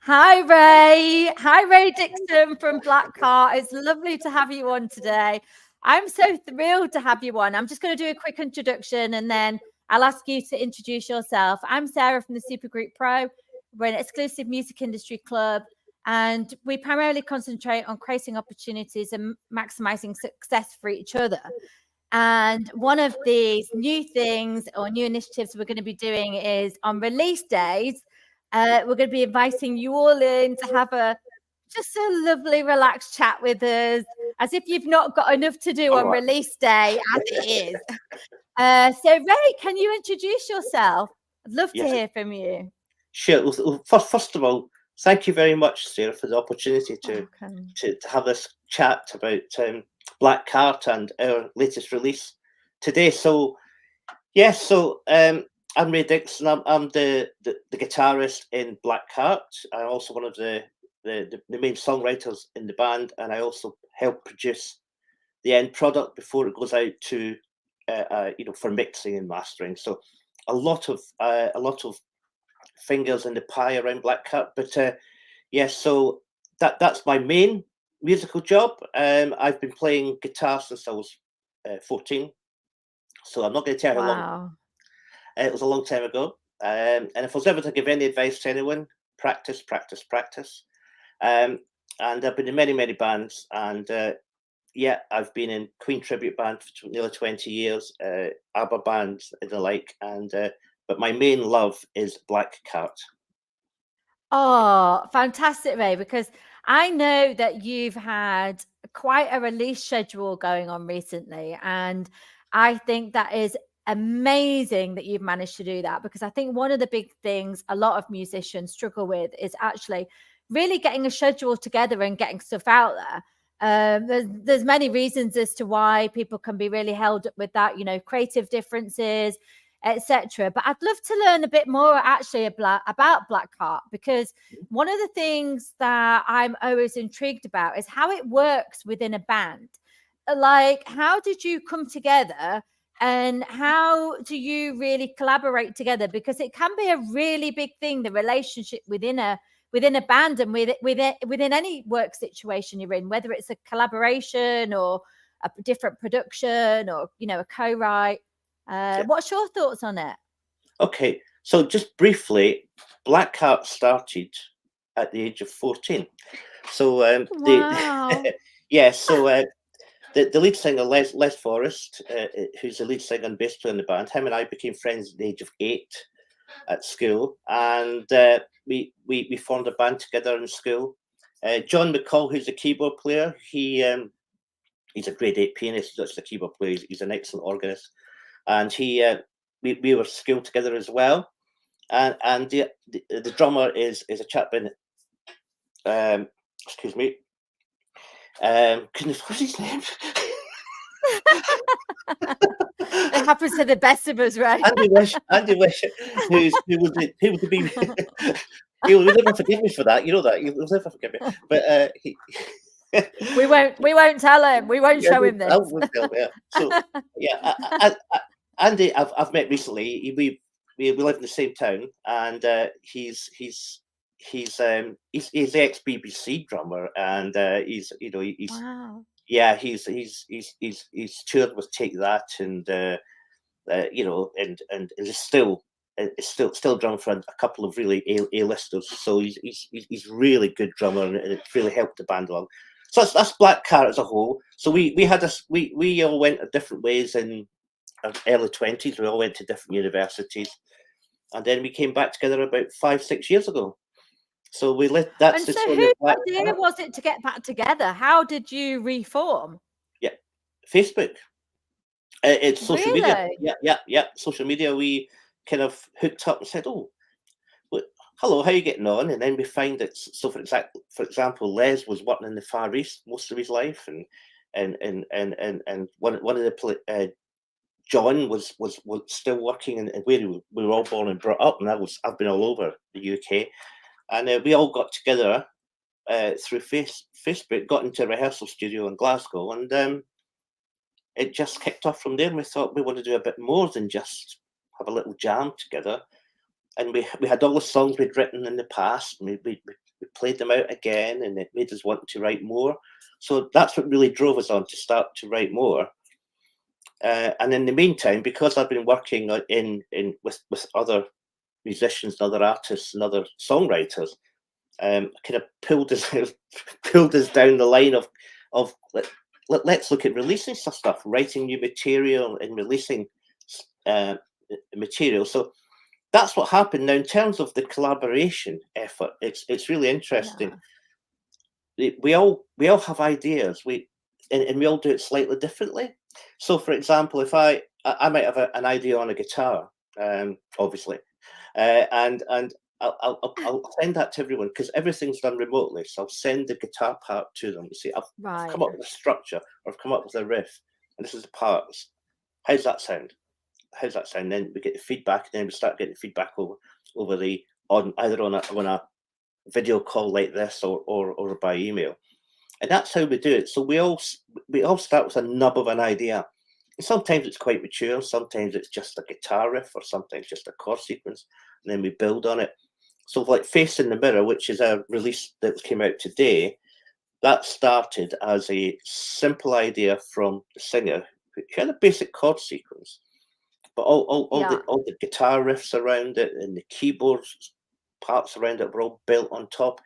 Hi, Ray. Hi, Ray Dickson from Black Heart. It's lovely to have you on today. I'm so thrilled to have you on. I'm just going to do a quick introduction and then I'll ask you to introduce yourself. I'm Sarah from the SuperGroup Pro. We're an exclusive music industry club and we primarily concentrate on creating opportunities and maximizing success for each other. And one of these new things or new initiatives we're going to be doing is on release days. We're going to be inviting you all in to have just a lovely, relaxed chat with us, as if you've not got enough to do All on right. release day, as it is. So, Ray, can you introduce yourself? I'd love to Yes, hear from you. sure. First of all, thank you very much, Sarah, for the opportunity Welcome. to have this chat about Black Cart and our latest release today. So, yes, I'm Ray Dickson. I'm the guitarist in Black Cart. I'm also one of the main songwriters in the band, and I also help produce the end product before it goes out to for mixing and mastering. So a lot of fingers in the pie around Black Cat. But yes, so that's my main musical job. I've been playing guitar since I was 14, so I'm not going to tell you how long. Wow. It was a long time ago. And if I was ever to give any advice to anyone, practice, practice, practice. Um, and I've been in many bands, and yeah, I've been in Queen tribute band for nearly 20 years, ABBA bands and the like, and but my main love is Black Cat. Oh, fantastic, Ray, because I know that you've had quite a release schedule going on recently. And I think that is amazing that you've managed to do that, because I think one of the big things a lot of musicians struggle with is actually really getting a schedule together and getting stuff out there. There's many reasons as to why people can be really held up with that, creative differences, etc. But I'd love to learn a bit more actually about Black Heart, because one of the things that I'm always intrigued about is how it works within a band. Like, how did you come together and how do you really collaborate together? Because it can be a really big thing, the relationship within a band and within any work situation you're in, whether it's a collaboration or a different production or a co-write. Yeah. What's your thoughts on it? Okay, so just briefly, Black Heart started at the age of 14. So Wow. yeah, so the lead singer Les Forrest, who's the lead singer and bass player in the band, him and I became friends at the age of 8 at school, and we formed a band together in school. John McCall, who's the keyboard player, he's a grade 8 pianist, that's the keyboard player. He's an excellent organist, and we were schooled together as well. And the drummer is a chap in excuse me, goodness, what's his name? It happens to the best of us, right? Andy Wish, who would be he will never forgive me for that. You know that he will never forgive me. But we won't tell him. We won't yeah, show him I this. will tell him, yeah. So yeah, Andy, I've met recently. We live in the same town, and he's the ex BBC drummer, and he's Wow. yeah he's toured with Take That, and and is still drumming for a couple of really A-listers. So he's really good drummer, and it's really helped the band along. So that's Black Cat as a whole. So we all went different ways in our early 20s. We all went to different universities, and then we came back together about 5-6 years ago. So we let that's And the so story of whose Black idea Cat. was it to get back together? How did you reform? Yeah, Facebook. It's social media. Really? Yeah. Social media. We kind of hooked up and said, "Oh, hello, how are you getting on?" And then we find that, so for example, Les was working in the Far East most of his life, and one of the John was still working in where we were all born and brought up, and I've been all over the UK, and we all got together through Facebook, got into a rehearsal studio in Glasgow, and it just kicked off from there. And we thought we want to do a bit more than just have a little jam together. And we had all the songs we'd written in the past. And we played them out again, and it made us want to write more. So that's what really drove us on to start to write more. And in the meantime, because I've been working with other musicians and other artists and other songwriters, kind of pulled us pulled us down the line of let's look at releasing some stuff, writing new material and releasing material. So that's what happened. Now, in terms of the collaboration effort, it's really interesting. We all have ideas. And we all do it slightly differently. So, for example, if I might have an idea on a guitar, obviously, and I'll send that to everyone because everything's done remotely. So I'll send the guitar part to them. You see, I've come up with a structure, or I've come up with a riff, and this is the parts. How's that sound? How's that sound? Then we get the feedback, and then we start getting feedback over either on a video call like this or by email. And that's how we do it. So we all start with a nub of an idea. And sometimes it's quite mature, sometimes it's just a guitar riff, or sometimes just a chord sequence, and then we build on it. So like Face in the Mirror, which is a release that came out today, that started as a simple idea from the singer who had a basic chord sequence, but all the guitar riffs around it and the keyboards parts around it were all built on top.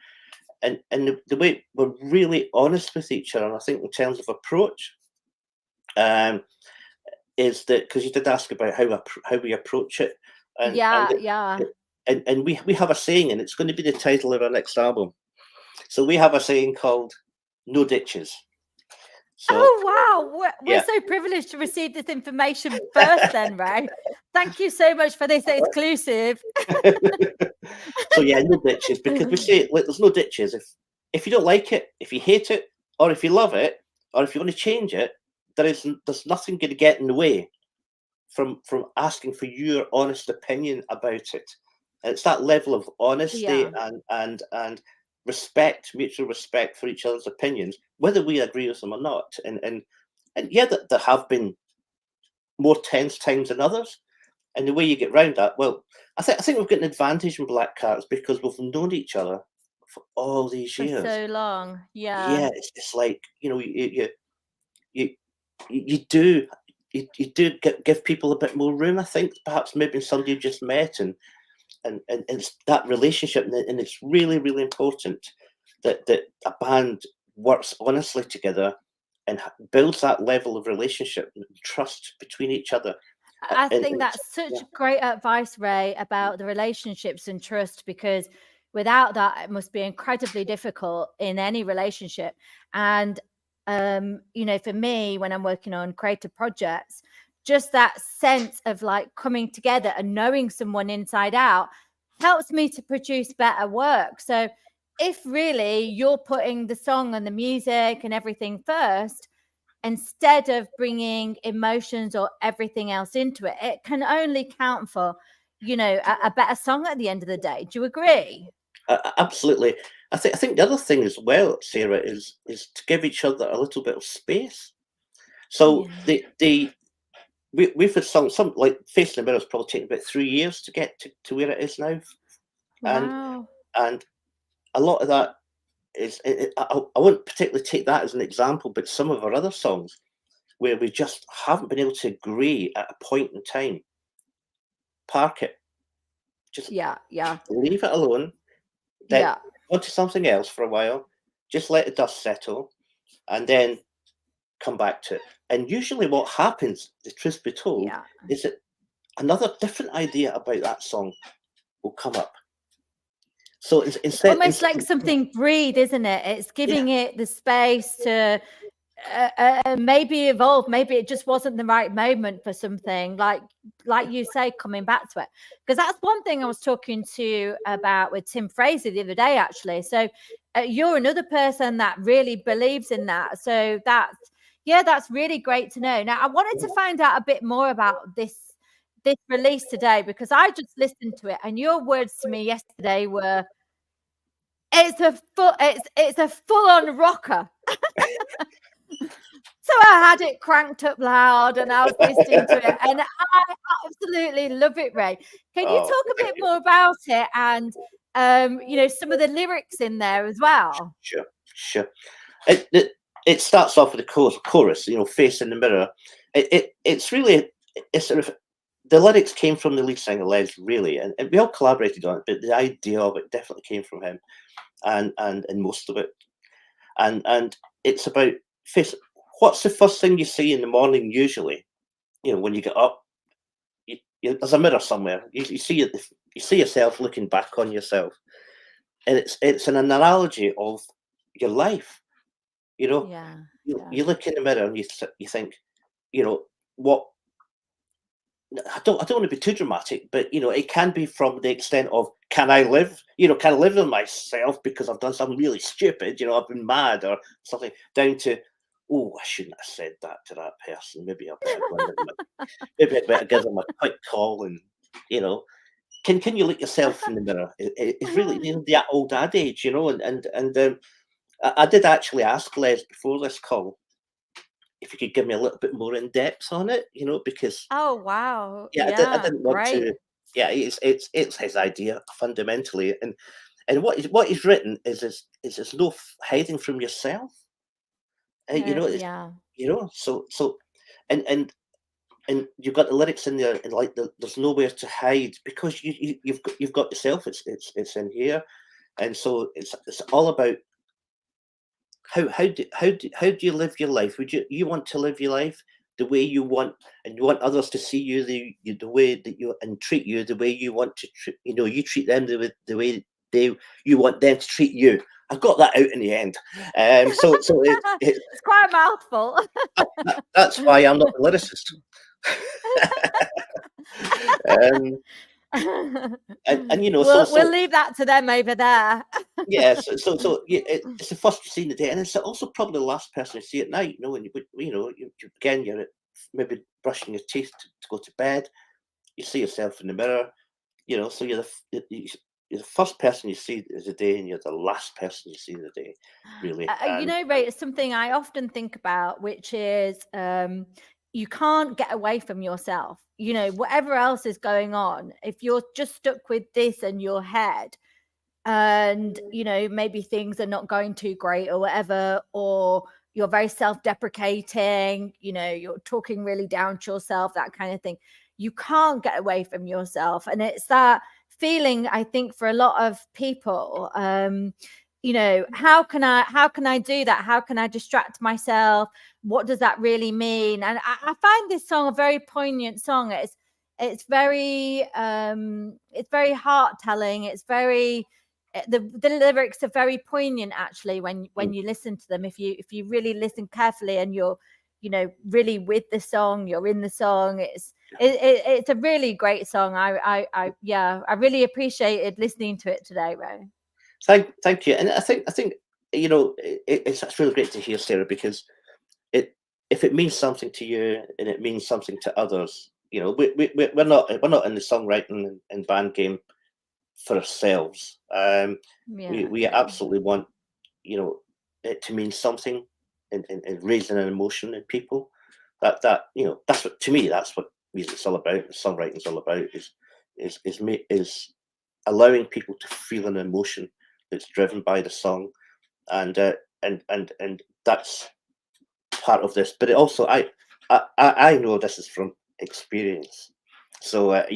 And the way we're really honest with each other, and I think in terms of approach, is that because you did ask about how we approach it, and we have a saying, and it's going to be the title of our next album. So we have a saying called "No ditches." So, oh wow, we're so privileged to receive this information first, then, Ray. Thank you so much for this exclusive. So yeah, no ditches, because we say there's no ditches. If you don't like it, if you hate it, or if you love it, or if you want to change it, there's nothing going to get in the way from asking for your honest opinion about it. And it's that level of honesty and respect, mutual respect for each other's opinions, whether we agree with them or not. And yeah, there have been more tense times than others. And the way you get around that, well, I think we've got an advantage in Black Cats because we've known each other for all these years. For so long, yeah. It's like, you know, you do give people a bit more room. I think perhaps maybe somebody you just met, and it's that relationship, and it's really, really important that a band works honestly together and builds that level of relationship and trust between each other. I think that's such great advice, Ray, about the relationships and trust, because without that, it must be incredibly difficult in any relationship. And, you know, for me, when I'm working on creative projects, just that sense of like coming together and knowing someone inside out helps me to produce better work. So if really you're putting the song and the music and everything first, instead of bringing emotions or everything else into it, it can only count for, you know, a better song at the end of the day. Do you agree? Absolutely. I think the other thing as well, Sarah, is to give each other a little bit of space. So we've had some like Face in the Mirror has probably taken about 3 years to get to where it is now. Wow. And a lot of that is, I wouldn't particularly take that as an example, but some of our other songs where we just haven't been able to agree at a point in time, park it. Just leave it alone. Then go to something else for a while. Just let the dust settle, and then come back to it. And usually what happens, the truth be told, is that another different idea about that song will come up. So instead, almost like something breathe, isn't it? It's giving it the space to maybe evolve. Maybe it just wasn't the right moment for something, like you say, coming back to it. Because that's one thing I was talking to about with Tim Fraser the other day, actually. So you're another person that really believes in that. So that's really great to know. Now, I wanted to find out a bit more about this release today, because I just listened to it, and your words to me yesterday were, it's a full-on rocker. So I had it cranked up loud and I was listening to it, and I absolutely love it, Ray. Can you talk a bit more about it and some of the lyrics in there as well. Sure. It starts off with the chorus, face in the mirror. It's really, it's sort of, the lyrics came from the lead singer Les, really, and we all collaborated on it, but the idea of it definitely came from him, and most of it, and it's about face. What's the first thing you see in the morning usually? When you get up, there's a mirror somewhere. You see it, you see yourself looking back on yourself, and it's an analogy of your life. Yeah. You look in the mirror and you think, what. I don't want to be too dramatic, but it can be from the extent of, can I live? Can I live with myself because I've done something really stupid? I've been mad or something. Down to, oh, I shouldn't have said that to that person. Maybe I better go and maybe I better give them a quick call, and can you look yourself in the mirror? It's really the old adage, and I did actually ask Les before this call if you could give me a little bit more in depth on it, because Oh, wow. yeah, I Yeah, didn't want great. to. Yeah, it's his idea fundamentally, and what he's written is there's no hiding from yourself. It's Yeah. so, and and and you've got the lyrics in there, and like there's nowhere to hide because you've got yourself. It's in here, and so it's all about how do you live your life? Would you want to live your life the way you want, and you want others to see you the way that you, and treat you the way you want to treat, you treat them the way you want them to treat you. I got that out in the end. So It's quite a mouthful. that's why I'm not a lyricist. um, and We'll leave that to them over there. yeah, so yeah, it's the first you see in the day, and it's also probably the last person you see at night. When again, you're maybe brushing your teeth to go to bed. You see yourself in the mirror. So you're the first person you see of the day, and you're the last person you see of the day, really. Ray, it's something I often think about, which is you can't get away from yourself. Whatever else is going on, if you're just stuck with this in your head, and maybe things are not going too great or whatever, or you're very self-deprecating, you're talking really down to yourself, that kind of thing, you can't get away from yourself. And it's that feeling, I think, for a lot of people. How can I do that? How can I distract myself? What does that really mean? And I find this song a very poignant song. It's very heart telling. It's very, the lyrics are very poignant, actually, when you listen to them. If you really listen carefully, and you're really with the song, you're in the song. It's a really great song. I really appreciated listening to it today, Ray. Thank you, and I think it's really great to hear, Sarah, because if it means something to you and it means something to others, we're not in the songwriting and band game for ourselves. We absolutely want it to mean something, and raising an emotion in people. That's what, to me, that's what music's all about. Songwriting's all about is allowing people to feel an emotion that's driven by the song, and that's part of this. But it also, I know this is from experience, so I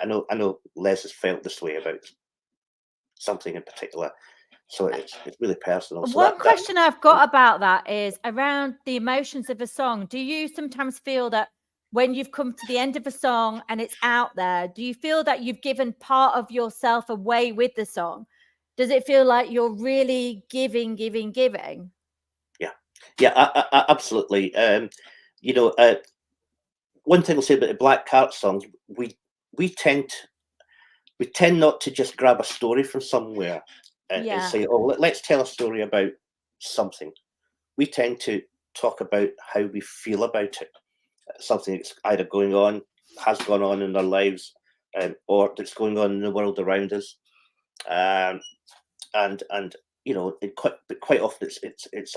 know Les has felt this way about something in particular, so it's really personal. So one question I've got about that is around the emotions of a song. Do you sometimes feel that when you've come to the end of a song and it's out there, do you feel that you've given part of yourself away with the song? Does it feel like you're really giving? Yeah, absolutely. One thing I'll say about the Black Cart songs, we tend not to just grab a story from somewhere and say, oh, let's tell a story about something. We tend to talk about how we feel about it. Something that's either has gone on in our lives, or that's going on in the world around us. And quite often it's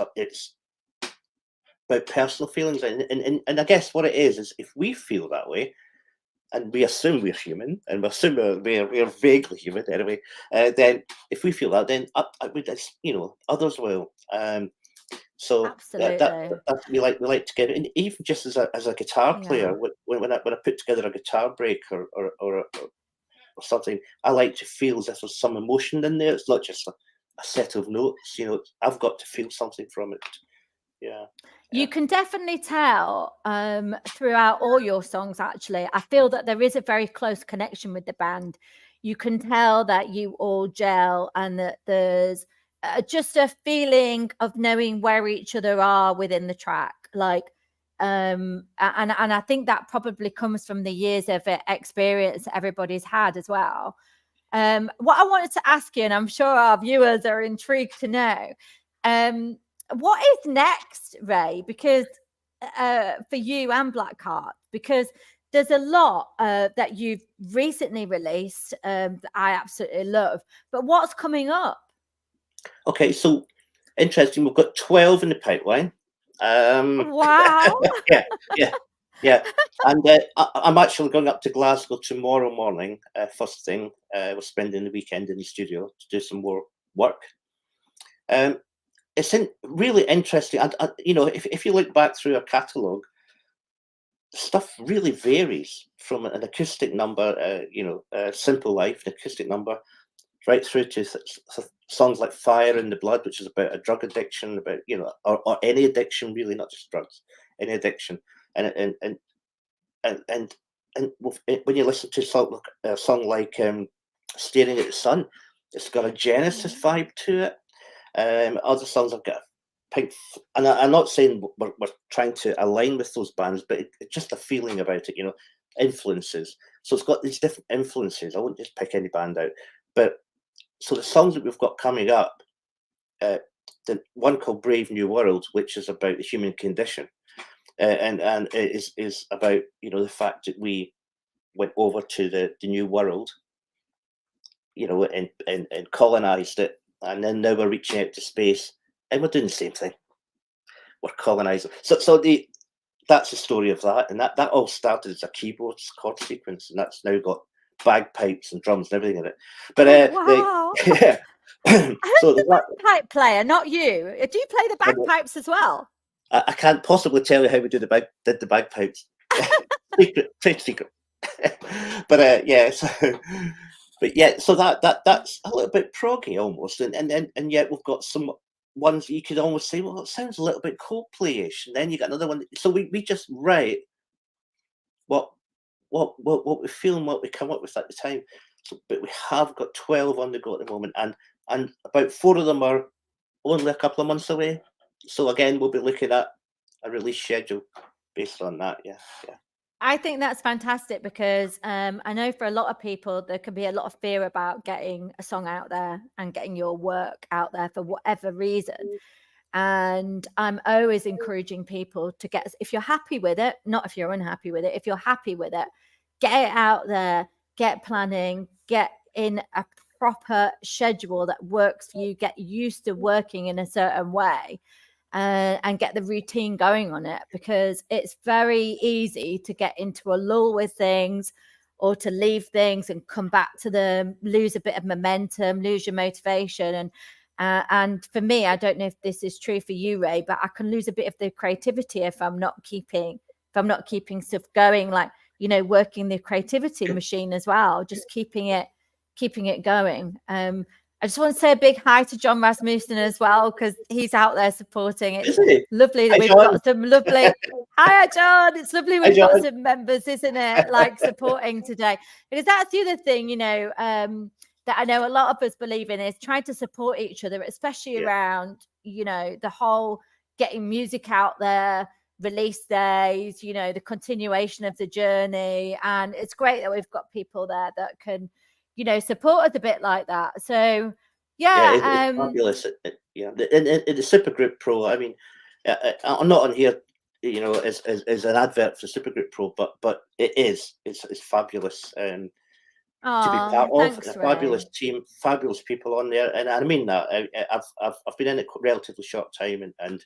about personal feelings, and I guess what it is if we feel that way, and we assume we're human, and we assume we're vaguely human anyway, then if we feel that, then I would, others will. So Absolutely. we like to give it, and even just as a guitar player, Yeah. when I put together a guitar break or something, I like to feel as if there's some emotion in there. It's not just a set of notes. I've got to feel something from it. Yeah. You can definitely tell throughout all your songs, actually. I feel that there is a very close connection with the band. You can tell that you all gel and that there's just a feeling of knowing where each other are within the track. Like, and I think that probably comes from the years of experience that everybody's had as well. What I wanted to ask you, and I'm sure our viewers are intrigued to know, what is next, Ray? Because for you and Blackheart, because there's a lot that you've recently released that I absolutely love. But what's coming up? Okay, so interesting. We've got 12 in the pipeline. Wow. Yeah, yeah, yeah. And I'm actually going up to Glasgow tomorrow morning. First thing, we're spending the weekend in the studio to do some more work. It's really interesting, and if you look back through our catalogue, stuff really varies from an acoustic number, Simple Life, an acoustic number, right through to songs like Fire in the Blood, which is about a drug addiction, about or any addiction, really, not just drugs, any addiction, and when you listen to a song like Staring at the Sun, it's got a Genesis vibe to it. Other songs have got and I'm not saying we're trying to align with those bands, but it's just a feeling about it, influences. So it's got these different influences. I won't just pick any band out, but so the songs that we've got coming up, the one called Brave New World, which is about the human condition, and it is about the fact that we went over to the new world, and colonized it, and then now we're reaching out to space, and we're doing the same thing. We're colonizing. So that's the story of that, and that all started as a keyboards chord sequence, and that's now got bagpipes and drums and everything in it. But Wow. yeah. So Who's the bagpipe player? Not you. Do you play the bagpipes as well? I can't possibly tell you how we did the bagpipes. Secret, trade secret. But yeah, so that's a little bit proggy almost, and yet we've got some ones you could almost say, well, it sounds a little bit Coldplay-ish, and then you got another one. So we just write what we feel and what we come up with at the time. So, but we have got 12 on the go at the moment, and about 4 of them are only a couple of months away. So again, we'll be looking at a release schedule based on that. Yeah. I think that's fantastic because I know for a lot of people, there can be a lot of fear about getting a song out there and getting your work out there for whatever reason. And I'm always encouraging people to if you're happy with it, not if you're unhappy with it, if you're happy with it, get it out there, get planning, get in a proper schedule that works for you, get used to working in a certain way. And get the routine going on it, because it's very easy to get into a lull with things or to leave things and come back to them, lose a bit of momentum, lose your motivation. And for me, I don't know if this is true for you, Ray, but I can lose a bit of the creativity if I'm not keeping stuff going, like, working the creativity machine as well, just keeping it going. I just want to say a big hi to John Rasmussen as well, because he's out there supporting. It's lovely that Hi, we've John. got some lovely. Hi, John. It's lovely we've got some members, isn't it? Like supporting today, because that's the other thing, that I know a lot of us believe in, is trying to support each other, especially around, the whole getting music out there, release days, the continuation of the journey. And it's great that we've got people there that can, support us a bit like that. So yeah, it's fabulous. Yeah, in the SuperGroup Pro, I mean, I'm not on here, as an advert for SuperGroup Pro, but it's fabulous to be part of. Thanks, A fabulous Ray. team, fabulous people on there, and I mean that. I've been in it relatively short time, and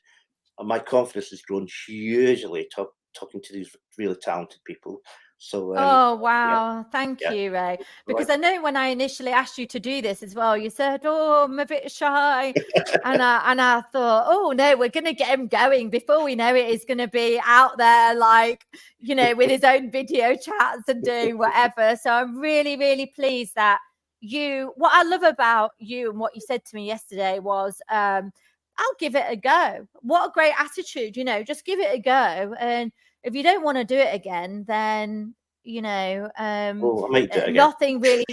my confidence has grown hugely talking to these really talented people. So Oh, yeah, wow. Thank yeah, you, Ray. right. Because I know when I initially asked you to do this as well, you said, "Oh, I'm a bit shy." And I thought, "Oh, no, we're going to get him going. Before we know it, he's going to be out there, like, with his own video chats and doing whatever." So I'm really, really pleased that what I love about you and what you said to me yesterday was, I'll give it a go. What a great attitude, just give it a go. And if you don't want to do it again, then Oh, I might do it again. nothing really.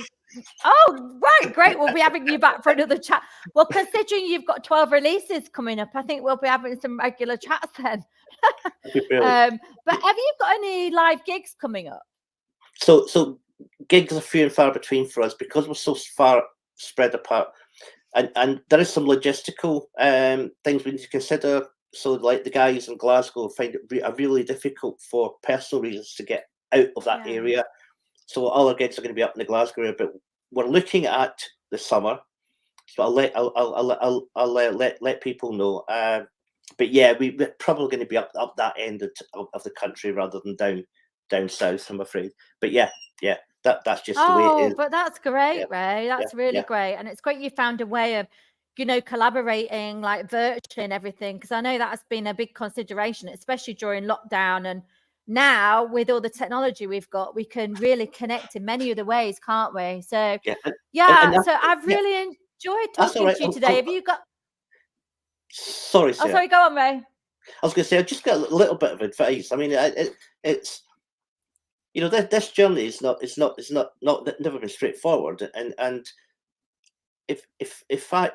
Oh, right, great. We'll be having you back for another chat. Well, considering you've got 12 releases coming up, I think we'll be having some regular chats then. That'd be brilliant. But have you got any live gigs coming up? So gigs are few and far between for us because we're so far spread apart, and there is some logistical things we need to consider. So, like the guys in Glasgow find it really difficult for personal reasons to get out of that area. So all our gigs are going to be up in the Glasgow area, but we're looking at the summer. So I'll let people know. But yeah, we're probably going to be up that end of the country rather than down south, I'm afraid. But yeah, that's just the way it is. But that's great, Yeah, Ray. That's really great. And it's great you found a way of, collaborating like virtually and everything. Because I know that has been a big consideration, especially during lockdown. And now with all the technology we've got, we can really connect in many other ways, can't we? So so I've really enjoyed talking to you today. Have you got Sorry, Sarah. Oh, sorry, go on, Ray. I was going to say, I just got a little bit of advice. I mean, it's this journey is never been straightforward. And if I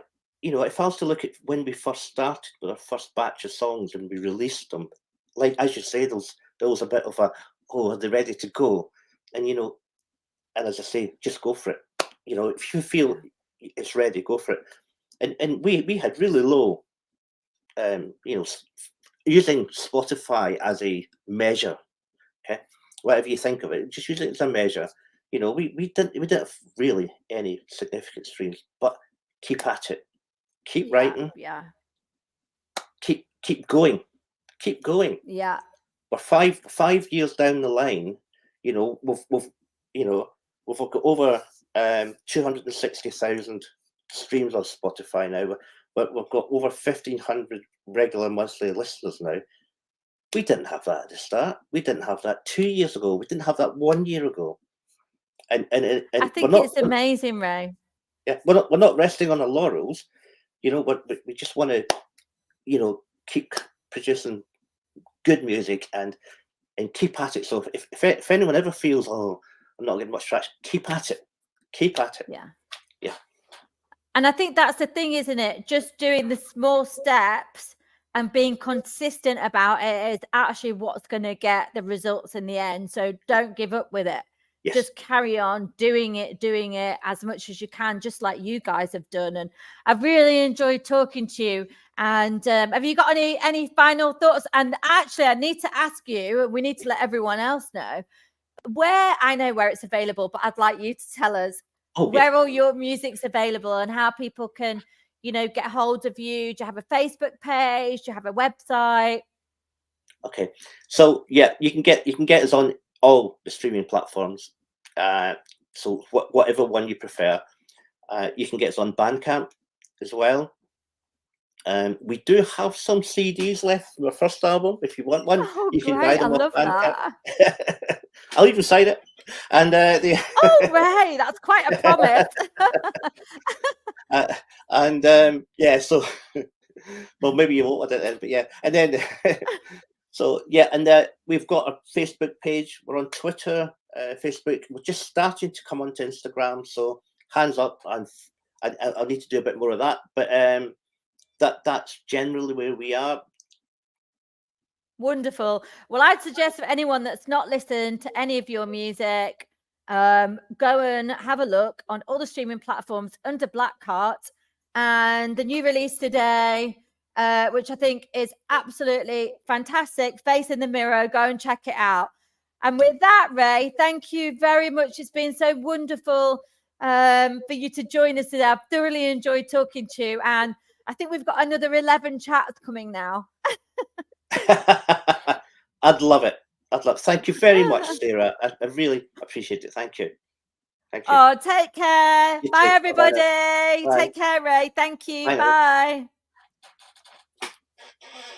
was to look at when we first started with our first batch of songs and we released them, like as you say, there was a bit of are they ready to go? And and as I say, just go for it. If you feel it's ready, go for it. And we had really low, using Spotify as a measure. Okay, whatever you think of it, just use it as a measure. We didn't have really any significant streams, but keep at it, keep writing, keep going. Yeah. We're 5 years down the line. We've got over 260,000 streams on Spotify now. But we've got over 1,500 regular monthly listeners now. We didn't have that at the start. We didn't have that 2 years ago. We didn't have that 1 year ago. And I think it's amazing, Ray. Yeah, we're not resting on our laurels. We just want to, keep producing good music and keep at it. So if anyone ever feels, I'm not getting much traction, keep at it. Yeah. Yeah. And I think that's the thing, isn't it? Just doing the small steps and being consistent about it is actually what's going to get the results in the end. So don't give up with it. Yes. Just carry on doing it as much as you can, just like you guys have done. And I've really enjoyed talking to you. And have you got any final thoughts? And actually, I need to ask you, we need to let everyone else know I know where it's available, but I'd like you to tell us where all your music's available and how people can, get hold of you. Do you have a Facebook page? Do you have a website? Okay, so yeah, you can get us on all the streaming platforms. So whatever one you prefer, you can get us on Bandcamp as well. We do have some CDs left from our first album. If you want one, you can buy them off Bandcamp. I'll even sign it. And Ray, that's quite a promise. So well, maybe you won't want it then, but yeah, and then so yeah, and we've got a Facebook page. We're on Twitter, Facebook. We're just starting to come onto Instagram. So hands up, and I'll need to do a bit more of that. But that's generally where we are. Wonderful. Well, I'd suggest for anyone that's not listened to any of your music, go and have a look on all the streaming platforms under Blackheart. And the new release today, which I think is absolutely fantastic, Face in the Mirror, go and check it out. And with that, Ray, thank you very much. It's been so wonderful for you to join us today. I've thoroughly enjoyed talking to you. And I think we've got another 11 chats coming now. I'd love it. I'd love. Thank you very much, Sarah. I really appreciate it. Thank you. Thank you. Oh, take care. You Bye, too. everybody. Bye. Take care, Ray. Thank you. Bye now. Bye.